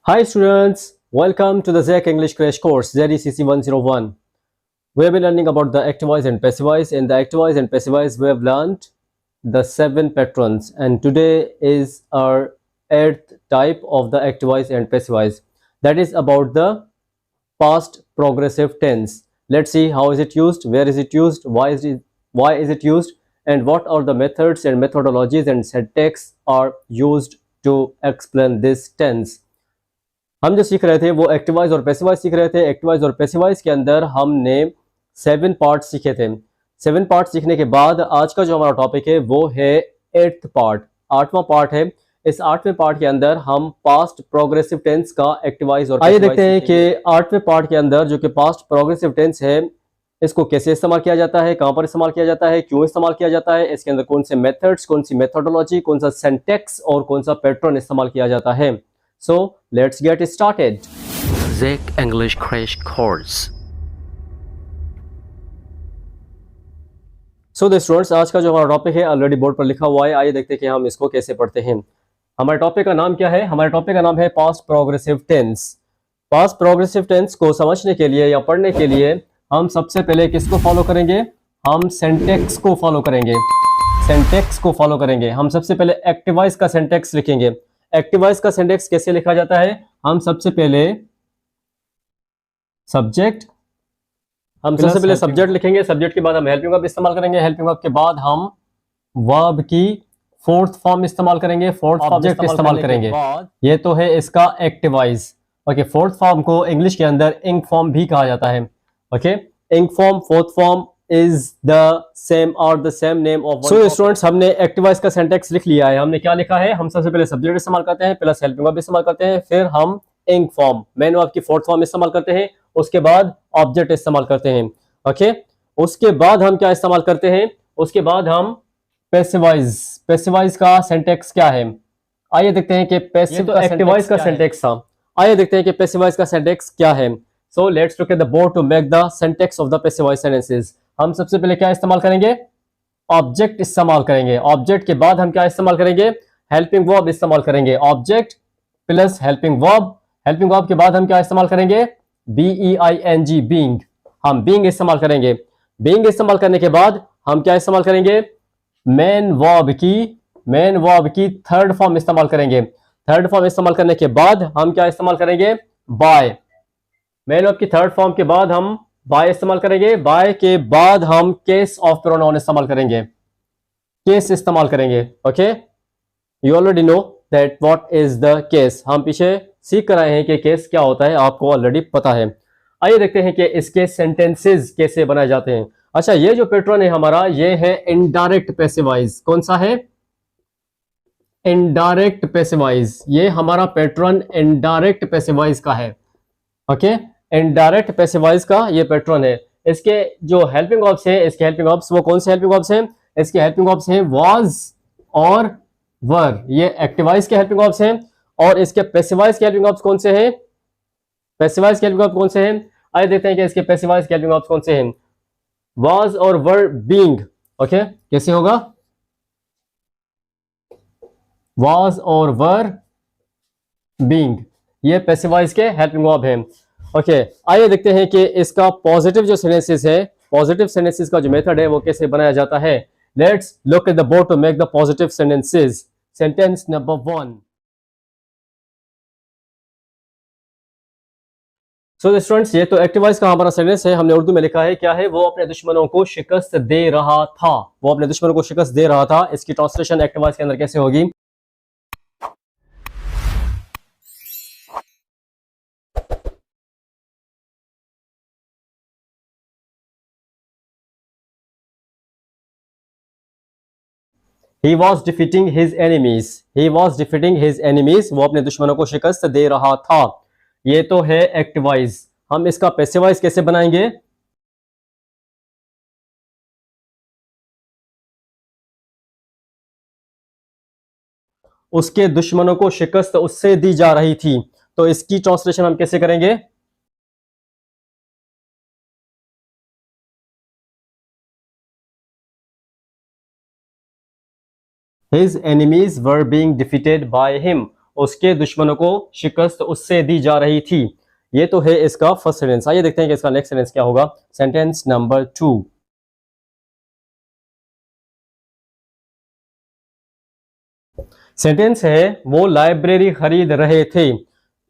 Hi students, welcome to the ZEC English Crash Course ZECC 101. We have been learning about the active voice and passive voice. In the active voice and passive voice, we have learned the 7 patrons, and today is our 8th type of the active voice and passive voice. That is about the past progressive tense. Let's see how is it used, where is it used, why is it used, and what are the methods and methodologies and syntax are used to explain this tense. हम जो सीख रहे थे वो एक्टिवाइज और passivise सीख रहे थे। एक्टिवाइज और पैसिवाइज के अंदर हमने 7 पार्ट सीखे थे। 7 पार्ट सीखने के बाद आज का जो हमारा टॉपिक है वो है 8th पार्ट, 8वां पार्ट है। इस 8वें पार्ट के अंदर हम पास्ट प्रोग्रेसिव टेंस का एक्टिवाइज और आइए देखते हैं कि 8वें पार्ट के अंदर जो कि पास्ट प्रोग्रेसिव टेंस है इसको कैसे इस्तेमाल किया जाता है, कहां पर इस्तेमाल किया जाता है, क्यों इस्तेमाल किया जाता है, इसके अंदर कौन से मेथड्स, कौन सी मेथोडोलॉजी, कौन सा सिंटैक्स और कौन सा पैटर्न इस्तेमाल किया जाता है। So let's get started. ZEC English Crash Course. So the students, आज का जो हमारा टॉपिक है ऑलरेडी बोर्ड पर लिखा हुआ है। आइए देखते हैं कि हम इसको कैसे पढ़ते हैं। हमारे टॉपिक का नाम क्या है? हमारे टॉपिक का नाम है past progressive tense. Past progressive tense को समझने के लिए या पढ़ने के लिए हम सबसे पहले किसको फॉलो करेंगे? हम सिंटैक्स को फॉलो करेंगे। सिंटैक्स को फॉलो करेंगे। हम सबसे पहले एक्टिवाइज का सिंटैक्स लिखेंगे। एक्टिवाइज का सिंटैक्स कैसे लिखा जाता है? हम सबसे पहले सब्जेक्ट लिखेंगे। सब्जेक्ट के बाद हम हेल्पिंग वर्ब इस्तेमाल करेंगे। हेल्पिंग वर्ब के बाद हम वर्ब की फोर्थ फॉर्म इस्तेमाल करेंगे, फोर्थ ऑब्जेक्ट इस्तेमाल करेंगे। ये तो है इसका एक्टिवाइज। ओके, फोर्थ फॉर्म को इंग्लिश के अंदर इंक फॉर्म भी कहा जाता है। Okay, ing form, fourth form is the same or the same name of one. So students, हमने एक्टिवाइज का सिंटैक्स लिख लिया है। हमने क्या लिखा है? हम सबसे पहले सब्जेक्ट इस्तेमाल करते हैं, प्लस हेल्पिंग वर्ब इस्तेमाल करते हैं, फिर हम इंक फॉर्म, मेन वर्ब की फोर्थ फॉर्म इस्तेमाल करते हैं, उसके बाद ऑब्जेक्ट इस्तेमाल करते हैं। ओके, उसके बाद हम क्या इस्तेमाल करते हैं? उसके बाद हम पैसिवाइज का सिंटैक्स क्या है? आइए देखते हैं कि पैसिव एक्टिवाइज का सिंटैक्स था। आइए देखते हैं कि पैसिवाइज का सिंटैक्स क्या है। So let's look at the board to make the syntax of the passive sentences. हम सबसे पहले क्या इस्तेमाल करेंगे? ऑब्जेक्ट इस्तेमाल करेंगे। ऑब्जेक्ट के बाद हम क्या इस्तेमाल करेंगे? हेल्पिंग वर्ब इस्तेमाल करेंगे। Object plus helping verb. Helping verb के बाद हम क्या इस्तेमाल करेंगे? BEING, being. हम बीइंग इस्तेमाल करेंगे। बीइंग इस्तेमाल करने के बाद हम क्या इस्तेमाल करेंगे? मेन वर्ब की थर्ड फॉर्म इस्तेमाल करेंगे। थर्ड फॉर्म इस्तेमाल करने के बाद हम क्या इस्तेमाल करेंगे? बाय। मेन वर्ब की थर्ड फॉर्म के बाद हम बाय इस्तेमाल करेंगे। बाय के बाद हम केस ऑफ प्रोनाउन इस्तेमाल करेंगे। केस इस्तेमाल करेंगे। Okay, you already know that what is the case. हम पीछे सीख कर आए हैं कि केस क्या होता है, आपको ऑलरेडी पता है। आइए देखते हैं कि इसके सेंटेंसेस कैसे बनाए जाते हैं। अच्छा, ये जो पैटर्न है हमारा, ये है इनडायरेक्ट पैसिवाइज। कौन सा है? Indirect passivise. ये हमारा पैटर्न इनडायरेक्ट पैसिवाइज का है। ओके, इनडायरेक्ट पैसिवाइज का ये पैटर्न है। इसके जो हेल्पिंग वर्ब्स है, इसके हेल्पिंग वर्ब्स वो कौन से हेल्पिंग वर्ब्स हैं? इसके हेल्पिंग वर्ब्स हैं वाज और वर। ये एक्टिवाइज के हेल्पिंग वर्ब्स हैं। और इसके पैसिवाइज के हेल्पिंग वर्ब्स कौन से हैं? पैसिवाइज के हेल्पिंग वर्ब कौन से हैं? आइए देखते हैं कि इसके पैसिवाइज के हेल्पिंग वर्ब्स कौन से हैं। वाज और वर बीइंग। ओके, कैसे होगा? वाज और वर बीइंग, ये पैसिवाइज के हेल्पिंग वर्ब हैं। ओके, आइए देखते हैं कि इसका पॉजिटिव जो सेंटेंसेस है, पॉजिटिव सेंटेंसेस का जो मेथड है वो कैसे बनाया जाता है। Let's look at the board to make the positive sentences. Sentence number 1। So students, ये तो एक्टिवाइज का हमारा सेंटेंस है। हमने उर्दू में लिखा है, क्या है? वो अपने दुश्मनों को शिकस्त दे रहा था। वो अपने दुश्मनों को शिकस्त दे रहा था। इसकी ट्रांसलेशन एक्टिवाइज के अंदर कैसे होगी? He was defeating his enemies. He was defeating his enemies. वो अपने दुश्मनों को शिकस्त दे रहा था। ये तो है एक्टिवाइज। हम इसका पैसिवाइज कैसे बनाएंगे? उसके दुश्मनों को शिकस्त उससे दी जा रही थी। तो इसकी ट्रांसलेशन हम कैसे करेंगे? His enemies were being defeated by him. उसके दुश्मनों को शिकस्त उससे दी जा रही थी। ये तो है इसका फर्स्ट सेंटेंस। आइए देखते हैं कि इसका नेक्स्ट सेंटेंस क्या होगा। Sentence number 2। सेंटेंस है वो लाइब्रेरी खरीद रहे थे।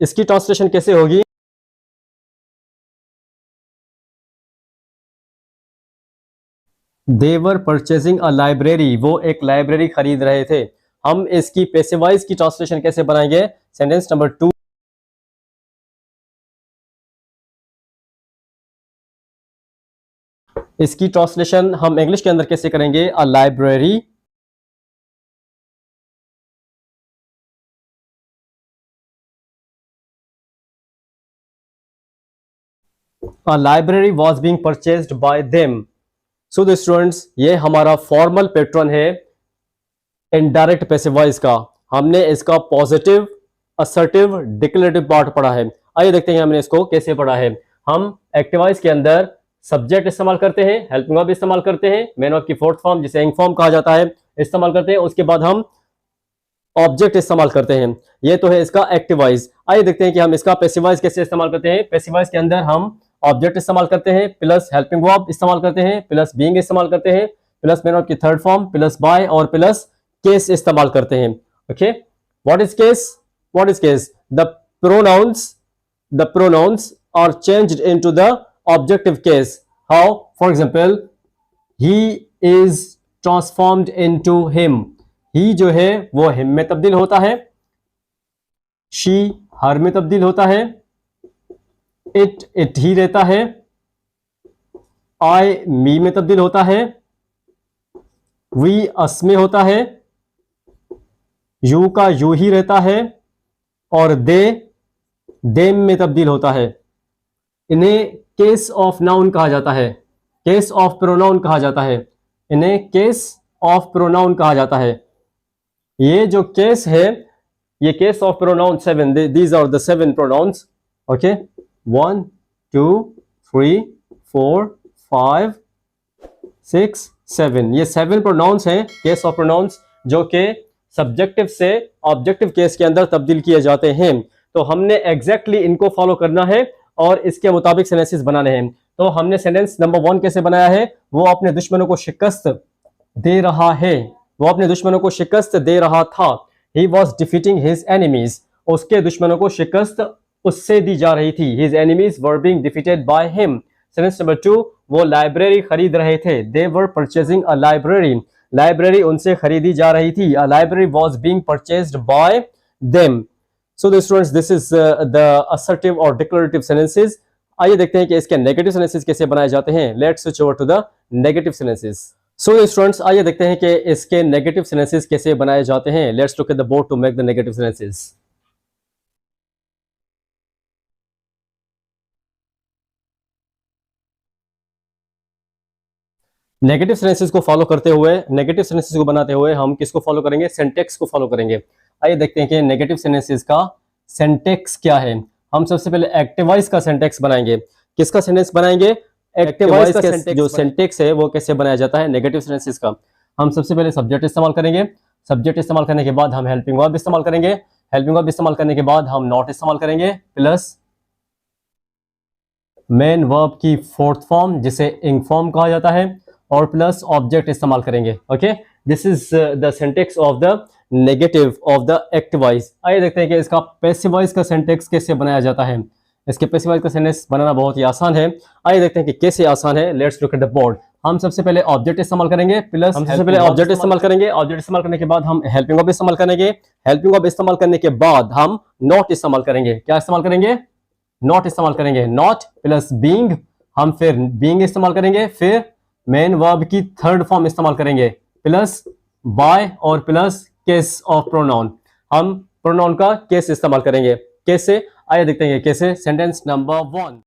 इसकी ट्रांसलेशन कैसे होगी? दे वर परचेजिंग अ लाइब्रेरी, वो एक लाइब्रेरी खरीद रहे थे। हम इसकी पैसिवाइज की ट्रांसलेशन कैसे बनाएंगे? Sentence number 2। इसकी ट्रांसलेशन हम इंग्लिश के अंदर कैसे करेंगे? A library A library was being purchased by them. So the students, ये हमारा फॉर्मल पैटर्न है इनडायरेक्ट पैसिव वॉइस का। हमने इसका पॉजिटिव, असर्टिव, डिक्लेरेटिव पार्ट पढ़ा है। आइए देखते हैं हमने इसको कैसे पढ़ा है। हम एक्टिव वॉइस के अंदर सब्जेक्ट इस्तेमाल करते हैं, हेल्पिंग वर्ब इस्तेमाल करते हैं, मेन वर्ब की फोर्थ फॉर्म जिसे इंग फॉर्म कहा जाता है इस्तेमाल करते हैं। उसके बाद हम ऑब्जेक्ट इस्तेमाल करते हैं। ये तो है इसका एक्टिव वॉइस। आइए देखते हैं कि हम इसका पैसिव वॉइस कैसे इस्तेमाल करते हैं। पैसिव वॉइस के अंदर हम ऑब्जेक्ट इस्तेमाल करते हैं, प्लस हेल्पिंग वर्ब इस्तेमाल करते हैं, प्लस बीइंग इस्तेमाल करते हैं, प्लस मेन वर्ब की थर्ड फॉर्म, प्लस बाय और प्लस केस इस्तेमाल करते हैं। Okay, what is case? What is case? The pronouns are changed into the objective case. How? For example, he is transformed into him. He जो है वो him में तब्दील होता है, शी हर में तब्दील होता है, इट ही रहता है, आई मी में तब्दील होता है, वी अस में होता है, यू का यू ही रहता है और दे देम में तब्दील होता है। इन्हें केस ऑफ नाउन कहा जाता है, केस ऑफ प्रोनाउन कहा जाता है, इन्हें केस ऑफ प्रोनाउन कहा जाता है। ये जो केस है, ये case of pronoun 7, these are the 7 pronouns. Okay, 1 2 3 4 5 6 7, ये 7 प्रोनाउंस हैं केस ऑफ प्रोनाउंस, जो कि सब्जेक्टिव से ऑब्जेक्टिव केस के अंदर तब्दील किए जाते हैं। तो हमने एग्जैक्टली इनको फॉलो करना है और इसके मुताबिक सेंटेंसेस बनाने हैं। तो हमने सेंटेंस नंबर 1 कैसे बनाया है? वो अपने दुश्मनों को शिकस्त दे रहा है, वो अपने दुश्मनों को शिकस्त दे रहा था। He was defeating his enemies, उसके दुश्मनों को शिकस्त उससे दी जा रही थी। His enemies were being defeated by him. Sentence number 2, वो लाइब्रेरी खरीद रहे थे। दे वर परचेजिंग अ लाइब्रेरी, लाइब्रेरी उनसे खरीदी जा रही थी। A library was being purchased bye them. So the students, this is the assertive और डिक्लेरेटिव सेंटेंसेस। आइए देखते हैं कि इसके नेगेटिव सेंटेंसेस कैसे बनाए जाते हैं। Let's switch over to the negative sentences. So students, आइए देखते हैं कि इसके नेगेटिव सेंटेंसेस कैसे बनाए जाते हैं। Let's look at the board to make the negative sentences. Negative sentences को फॉलो करते हुए, नेगेटिव सेंटेंसेस को बनाते हुए हम किसको फॉलो करेंगे? सिंटैक्स को फॉलो करेंगे। आइए देखते हैं कि नेगेटिव सेंटेंसेस का सिंटैक्स क्या है। हम सबसे पहले एक्टिव वॉइस का सिंटैक्स बनाएंगे। किसका सेंटेंस बनाएंगे? एक्टिव वॉइस का जो सिंटैक्स है वो कैसे बनाया जाता है नेगेटिव सेंटेंसेस का। हम सबसे पहले सब्जेक्ट इस्तेमाल करेंगे। सब्जेक्ट इस्तेमाल करने के बाद हम हेल्पिंग वर्ब इस्तेमाल करेंगे। हेल्पिंग वर्ब इस्तेमाल करने के बाद हम नॉट इस्तेमाल करेंगे, प्लस मेन वर्ब की फोर्थ फॉर्म जिसे इंग फॉर्म कहा जाता है, और प्लस ऑब्जेक्ट इस्तेमाल करेंगे। Okay, this is the syntax of the negative of the active voice. आइए देखते हैं कि इसका पैसिव वॉइस का सिंटैक्स कैसे बनाया जाता है। इसके पैसिव वॉइस का सेंटेंस बनाना बहुत ही आसान है। आइए देखते हैं कि कैसे आसान है। Let's look at the board. हम सबसे पहले ऑब्जेक्ट इस्तेमाल करेंगे, प्लस हम सबसे पहले ऑब्जेक्ट इस्तेमाल करेंगे। ऑब्जेक्ट इस्तेमाल करने के बाद हम हेल्पिंग वर्ब इस्तेमाल करेंगे। हेल्पिंग वर्ब इस्तेमाल करने के बाद हम नॉट इस्तेमाल करेंगे। क्या इस्तेमाल करेंगे? नॉट इस्तेमाल करेंगे। नॉट प्लस बीइंग, हम फिर बीइंग इस्तेमाल करेंगे, फिर मेन वर्ब की थर्ड फॉर्म इस्तेमाल करेंगे, प्लस बाय और प्लस केस ऑफ प्रोनाउन। हम प्रोनाउन का केस इस्तेमाल करेंगे। कैसे? आइए देखते हैं कैसे। Sentence number 1।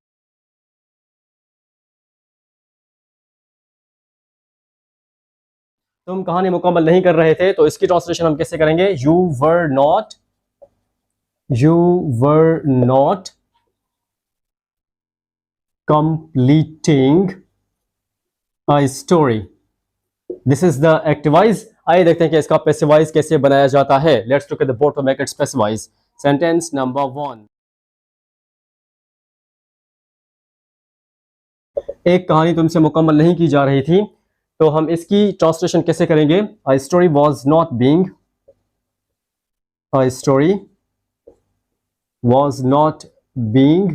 तुम कहानी मुकम्मल नहीं कर रहे थे, तो इसकी ट्रांसलेशन हम कैसे करेंगे? You were not completing a story. This is the active voice. आइए देखते हैं कि इसका पैसिवाइज कैसे बनाया जाता है। Let's look at the board to make it passive voice. Sentence number 1। एक कहानी तुमसे मुकम्मल नहीं की जा रही थी, तो हम इसकी ट्रांसलेशन कैसे करेंगे? A story was not being, a story was not being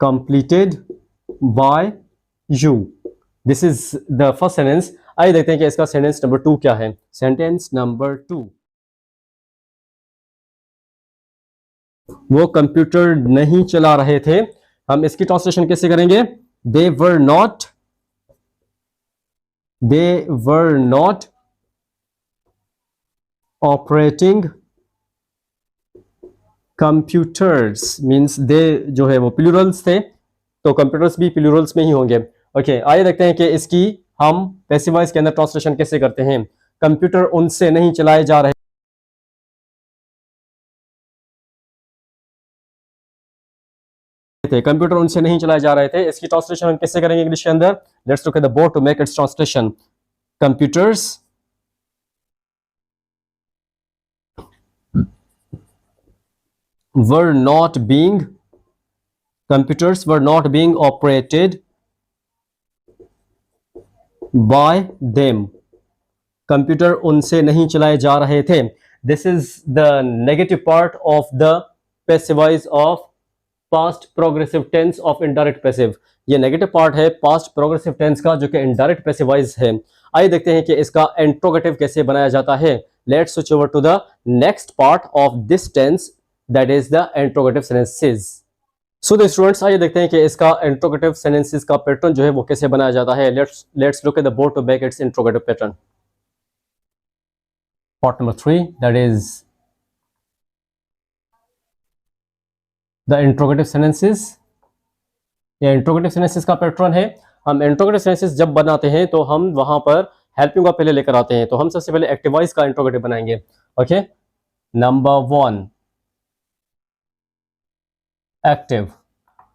completed by you. This is the first sentence. आइए देखते हैं कि इसका सेंटेंस नंबर 2 क्या है। Sentence number 2। वो कंप्यूटर नहीं चला रहे थे, हम इसकी ट्रांसलेशन कैसे करेंगे? They were not operating computers, means they जो है वो प्लूरल्स थे, तो कंप्यूटर्स भी प्लूरल्स में ही होंगे। ओके, आइए देखते हैं कि इसकी हम पैसिवाइज के अंदर ट्रांसलेशन कैसे करते हैं। कंप्यूटर उनसे नहीं चलाए जा रहे थे, कंप्यूटर उनसे नहीं चलाए जा रहे थे, इसकी ट्रांसलेशन हम कैसे करेंगे इंग्लिश के अंदर? Let's look at the board to make its translation. Computers were not being operated by them. Computer उनसे नहीं चलाए जा रहे थे। This is the negative part of the passive voice of past progressive tense of indirect passive. ये negative part है past progressive tense का, जो कि इनडायरेक्ट पैसिवाइज है। आइए देखते हैं कि इसका इंट्रोगेटिव कैसे बनाया जाता है। Let's switch over to the next part of this tense, that is the interrogative sentences. So the students, आइए देखते हैं कि इसका इंट्रोगेटिव सेंटेंसेस का पैटर्न जो है वो कैसे बनाया जाता है। Let's look at the board to make its interrogative pattern. Part number 3, that is the interrogative sentences. ये इंट्रोगेटिव सेंटेंसेस का पैटर्न है। हम इंट्रोगेटिव सेंटेंसेस जब बनाते हैं तो हम वहां पर हेल्पिंग वर्ब पहले लेकर आते हैं, तो हम सबसे पहले एक्टिवाइज का इंट्रोगेटिव बनाएंगे। Okay, number 1 active.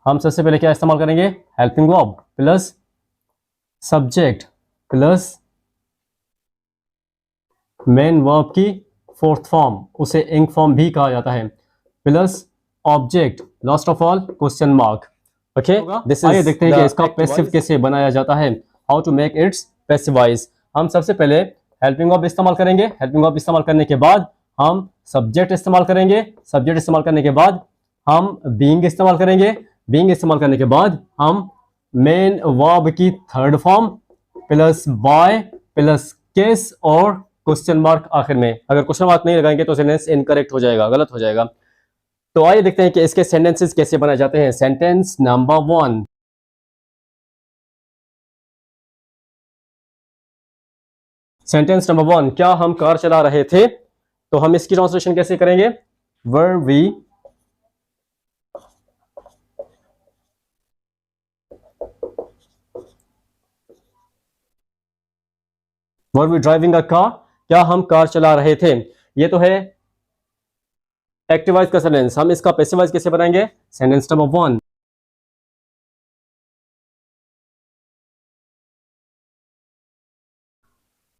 हम सबसे पहले क्या इस्तेमाल करेंगे? Helping verb plus subject plus main verb की फोर्थ फॉर्म, उसे इंक फॉर्म भी कहा जाता है, plus object, last of all question mark. Okay, this is, देखते हैं कि इसका पैसिव कैसे बनाया जाता है, how to make its passive voice. हम सबसे पहले हेल्पिंग वर्ब इस्तेमाल करेंगे। हेल्पिंग वर्ब इस्तेमाल करने के बाद हम सब्जेक्ट इस्तेमाल करेंगे। सब्जेक्ट इस्तेमाल करने के बाद हम बीइंग इस्तेमाल करेंगे। बीइंग इस्तेमाल करने के बाद हम मेन वर्ब की third form plus by plus case और क्वेश्चन मार्क आखिर में। अगर क्वेश्चन मार्क नहीं लगाएंगे तो सेंटेंस इनकरेक्ट हो जाएगा, गलत हो जाएगा। तो आइए देखते हैं कि इसके सेंटेंसेस कैसे बनाए जाते हैं। Sentence number 1। सेंटेंस नंबर 1, क्या हम कार चला रहे थे? तो हम इसकी ट्रांसलेशन कैसे करेंगे? Were we driving a car? क्या हम कार चला रहे थे? ये तो है एक्टिवाइज का सेंटेंस। हम इसका पैसिवाइज कैसे बनाएंगे? Sentence number 1।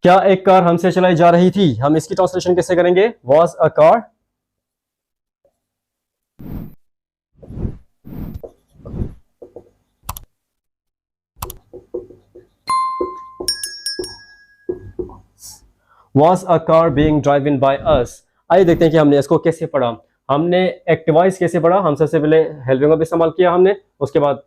क्या एक कार हमसे चलाई जा रही थी? हम इसकी ट्रांसलेशन कैसे करेंगे? Was a car was a car being driven by us? आइए देखते हैं कि हमने इसको कैसे पढ़ा। हमने एक्टिवाइज कैसे पढ़ा? हम सबसे पहले हेल्पिंग वर्ब इस्तेमाल किया हमने, उसके बाद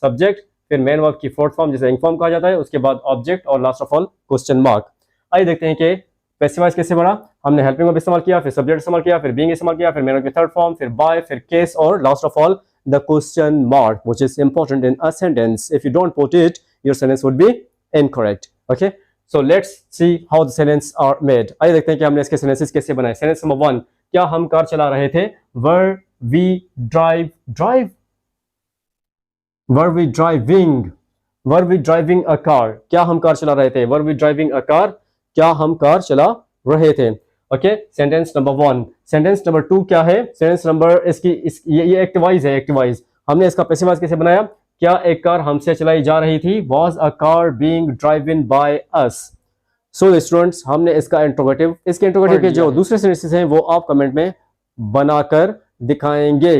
सब्जेक्ट, फिर मेन वर्ब की फोर्थ फॉर्म जिसे इंक फॉर्म कहा जाता है, उसके बाद ऑब्जेक्ट और last of all question mark. आइए देखते हैं कि पैसिवाइज कैसे पढ़ा। हमने हेल्पिंग वर्ब इस्तेमाल किया, फिर सब्जेक्ट इस्तेमाल किया, फिर बीइंग इस्तेमाल किया, फिर मेन वर्ब की थर्ड फॉर्म, फिर बाय, फिर केस और last of all the question mark, which is important in a sentence. If you don't put it, your sentence would be incorrect. Okay, so let's see how the sentences are made. आइए देखते हैं कि हमने इसके sentences कैसे बनाए। Sentence number 1, क्या हम कार चला रहे थे? Were we drive? Were we driving a car? क्या हम कार चला रहे थे? Were we driving a car? क्या हम कार चला रहे थे? Okay, sentence number 1। Sentence number 2 क्या है? सेंटेंस नंबर ये एक्टिवाइज है। एक्टिवाइज हमने इसका पैसिवाइज कैसे बनाया? क्या एक कार हमसे चलाई जा रही थी? Was a car being driven by us? So students, हमने इसका इंट्रोगेटिव, इसके इंट्रोगेटिव के जो दूसरे सेंटेंसेस हैं वो आप कमेंट में बनाकर दिखाएंगे।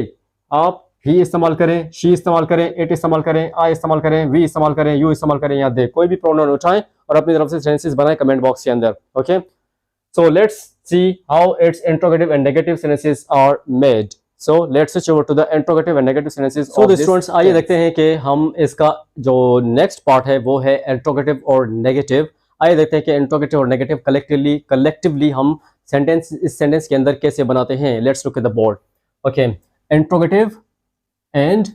आप ही इस्तेमाल करें, शी इस्तेमाल करें, इट इस्तेमाल करें, आई इस्तेमाल करें, वी इस्तेमाल करें, यू इस्तेमाल करें या दे, कोई भी प्रोनाउन उठाएं और अपनी तरफ से सेंटेंसेस बनाएं कमेंट बॉक्स के अंदर। Okay, so let's see how its interrogative and negative sentences are made. So let's switch over to the interrogative and negative sentences. So the students, आइए देखते हैं कि हम इसका जो नेक्स्ट पार्ट है वो है इंट्रोगेटिव और नेगेटिव। आइए देखते हैं कि इंट्रोगेटिव और नेगेटिव कलेक्टिवली हम इस सेंटेंस के अंदर कैसे बनाते हैं। Let's look at the board. Okay, interrogative and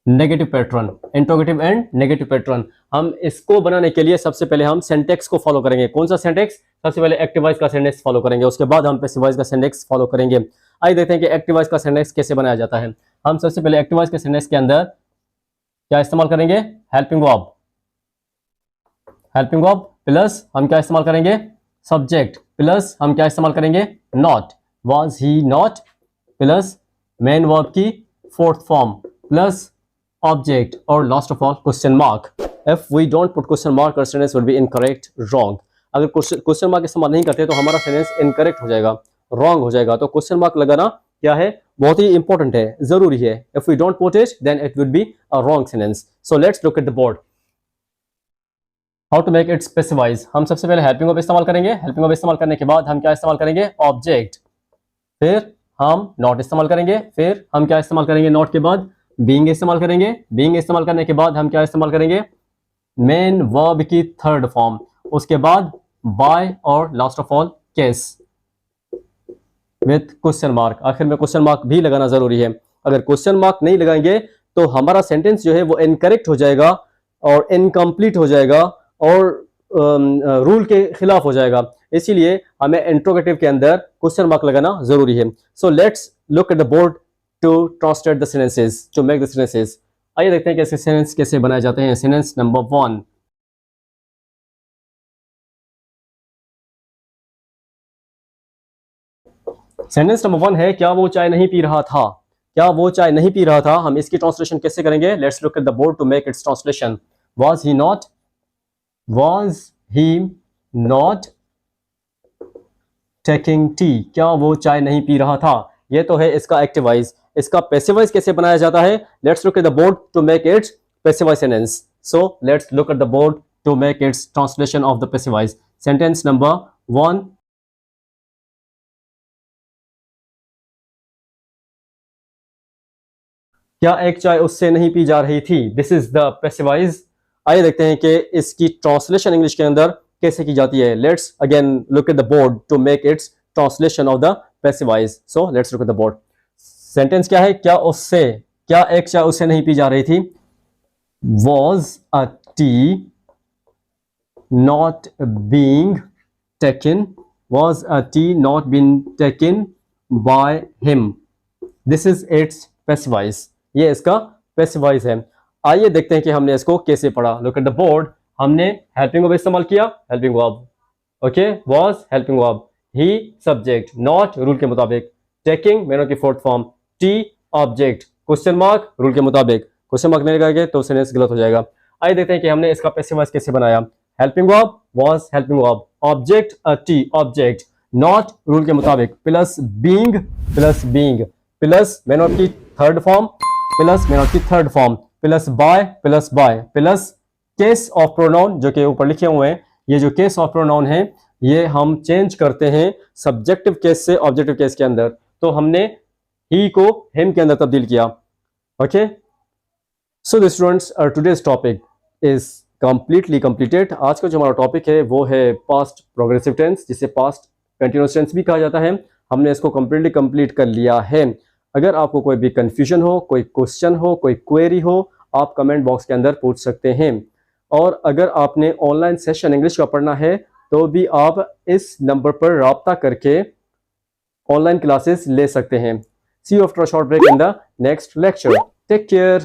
negative pattern, interrogative and negative pattern. हम इसको बनाने के लिए सबसे पहले हम सिंटेक्स को फॉलो करेंगे। कौन सा सिंटेक्स? सबसे पहले एक्टिव वॉइस का सिंटेक्स फॉलो करेंगे, उसके बाद हम पैसिव वॉइस का सिंटेक्स फॉलो करेंगे। आइए देखते हैं कि एक्टिव वॉइस का सिंटेक्स कैसे बनाया जाता है। हम सबसे पहले एक्टिव वॉइस के सिंटेक्स के अंदर क्या इस्तेमाल करेंगे? Helping verb, helping verb plus हम क्या इस्तेमाल करेंगे? सब्जेक्ट प्लस हम क्या इस्तेमाल करेंगे? Not. Was he not plus main verb की फोर्थ फॉर्म प्लस ऑब्जेक्ट और last of all question mark. If we don't put question mark और sentence will be incorrect, wrong. अगर क्वेश्चन मार्क इस्तेमाल नहीं करते तो हमारा सेंटेंस इनकरेक्ट हो जाएगा, रॉन्ग हो जाएगा। तो क्वेश्चन मार्क लगाना क्या है? बहुत ही इंपॉर्टेंट है, जरूरी है। If we don't put it then it would be a wrong sentence. So let's look at the board. How to make it specifies. हम सबसे पहले हेल्पिंग वर्ब इस्तेमाल करेंगे। हेल्पिंग वर्ब इस्तेमाल करने के बाद हम क्या इस्तेमाल करेंगे? ऑब्जेक्ट। फिर हम नॉट इस्तेमाल करेंगे। फिर हम क्या इस्तेमाल करेंगे? नॉट के बाद बीइंग इस्तेमाल करेंगे। बीइंग इस्तेमाल करने के बाद हम क्या इस्तेमाल करेंगे? मेन वर्ब की थर्ड फॉर्म। उसके बाद बाय और last of all case with question mark. आखिर में क्वेश्चन मार्क भी लगाना जरूरी है। अगर क्वेश्चन मार्क नहीं लगाएंगे तो हमारा सेंटेंस जो है वो इनकरेक्ट हो जाएगा और इनकम्प्लीट हो जाएगा और रूल के खिलाफ हो जाएगा। इसीलिए हमें इंट्रोगेटिव के अंदर क्वेश्चन मार्क लगाना जरूरी है। So let's look at the board to translate the sentences, to make the sentences. आइए देखते हैं कि ऐसे सेंटेंस कैसे बनाए जाते हैं। Sentence number 1। सेंटेंस नंबर 1 है, क्या वो चाय नहीं पी रहा था? क्या वो चाय नहीं पी रहा था? हम इसकी ट्रांसलेशन कैसे करेंगे? Let's look at the board to make its translation. Was he not, was he not taking tea? क्या वो चाय नहीं पी रहा था? ये तो है इसका एक्टिव वॉइस। इसका पैसिव वॉइस कैसे बनाया जाता है? Let's look at the board to make its passive voice sentence. So let's look at the board to make its translation of the passive voice. Sentence number 1। क्या एक चाय उससे नहीं पी जा रही थी? This is the passive voice. आइए देखते हैं कि इसकी ट्रांसलेशन इंग्लिश के अंदर कैसे की जाती है। Let's again look at the board to make its translation of the passive voice. So let's look at the board. Sentence क्या है? क्या उससे, क्या एक चाय उससे नहीं पी जा रही थी? Was a tea not being taken? Was a tea not being taken by him? This is its passive voice. ये इसका passive voice है। आइए देखते हैं कि हमने इसको कैसे पढ़ा। Look at the board. हमने helping verb इस्तेमाल किया, helping verb. Okay, was helping verb. He subject, not rule के मुताबिक, taking मैनर की fourth form, T object, question mark rule के मुताबिक। क्वेश्चन मार्क नहीं लगाएंगे तो सेंटेंस गलत हो जाएगा। आइए देखते हैं कि हमने इसका पैसिव वॉइस कैसे बनाया। Helping verb was helping verb, object a T object, not rule के मुताबिक, plus being plus main of की third form plus main of की third form plus by plus case of pronoun जो कि ऊपर लिखे हुए हैं। ये जो केस ऑफ प्रोनाउन है ये हम चेंज करते हैं सब्जेक्टिव केस से ऑब्जेक्टिव केस के अंदर। तो हमने ही को हिम के अंदर तब्दील किया। Okay, so the students, today's topic is completely completed. आज का जो हमारा टॉपिक है वो है पास्ट प्रोग्रेसिव टेंस, जिसे पास्ट कंटिन्यूअस टेंस भी कहा जाता है। हमने इसको कंप्लीटली कंप्लीट कर लिया है। अगर आपको कोई भी कंफ्यूजन हो, कोई क्वेश्चन हो, कोई क्वेरी हो, आप कमेंट बॉक्स के अंदर पूछ सकते हैं। और अगर आपने ऑनलाइन सेशन इंग्लिश का पढ़ना है तो भी आप इस नंबर पर राब्ता करके ऑनलाइन क्लासेस ले सकते हैं। See you after a short break in the next lecture. Take care.